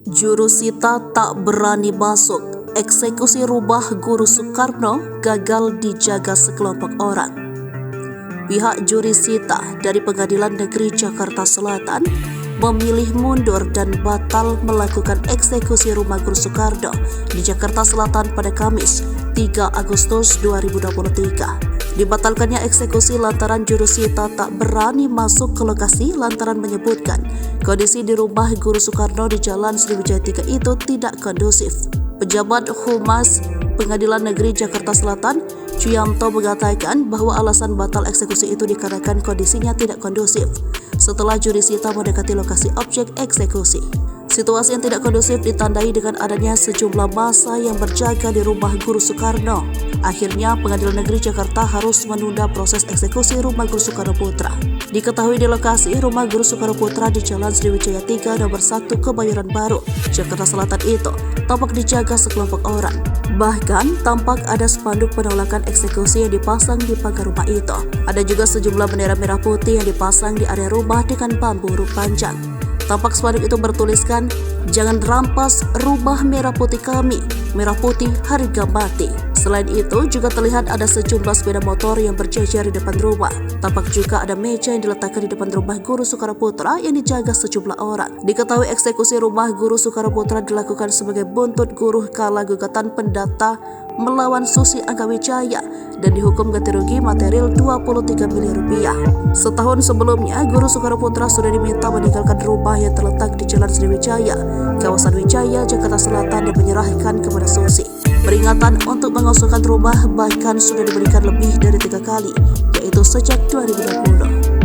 Jurusita tak berani masuk. Eksekusi rumah Guru Soekarno gagal dijaga sekelompok orang. Pihak jurusita dari Pengadilan Negeri Jakarta Selatan memilih mundur dan batal melakukan eksekusi rumah Guru Soekarno di Jakarta Selatan pada Kamis 3 Agustus 2023. Dibatalkannya eksekusi lantaran jurusita tak berani masuk ke lokasi lantaran menyebutkan kondisi di rumah Guru Soekarno di Jalan Sriwijaya 3 itu tidak kondusif. Pejabat Humas Pengadilan Negeri Jakarta Selatan, Chuyamto, mengatakan bahwa alasan batal eksekusi itu dikarenakan kondisinya tidak kondusif setelah jurusita mendekati lokasi objek eksekusi. Situasi yang tidak kondusif ditandai dengan adanya sejumlah massa yang berjaga di rumah Guru Soekarno. Akhirnya, Pengadilan Negeri Jakarta harus menunda proses eksekusi rumah Guru Soekarno Putra. Diketahui di lokasi rumah Guru Soekarno Putra di Jalan Sriwijaya 3 nomor 1 Kebayoran Baru, Jakarta Selatan itu tampak dijaga sekelompok orang. Bahkan tampak ada spanduk penolakan eksekusi yang dipasang di pagar rumah itu. Ada juga sejumlah bendera merah putih yang dipasang di area rumah dengan bambu panjang. Tampak spanduk itu bertuliskan, "Jangan rampas rumah merah putih kami, merah putih harga mati." Selain itu, juga terlihat ada sejumlah sepeda motor yang berjejer di depan rumah. Tampak juga ada meja yang diletakkan di depan rumah Guru Soekarno Putra yang dijaga sejumlah orang. Diketahui eksekusi rumah Guru Soekarno Putra dilakukan sebagai buntut guru kala gugatan pendata melawan Susi Anggawijaya dan dihukum ganti rugi material 23 miliar rupiah. Setahun sebelumnya, Guru Soekarno Putra sudah diminta meninggalkan rumah yang terletak di Jalan Sriwijaya, kawasan Wijaya, Jakarta Selatan dan menyerahkan kepada Susi. Peringatan untuk mengosongkan rumah bahkan sudah diberikan lebih dari 3 kali, yaitu sejak 2020.